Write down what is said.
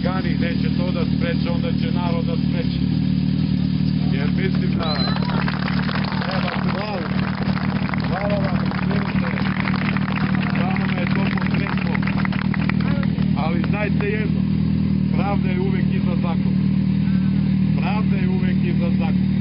huligani neće to da spreče, onda će narod da spreče. Jer mislim da treba glavu. Hvala vam, izvinite. Samo me je to potreslo. Ali znajte jedno, pravda je uvek iza zakona. Pravda je uvek iza zakona.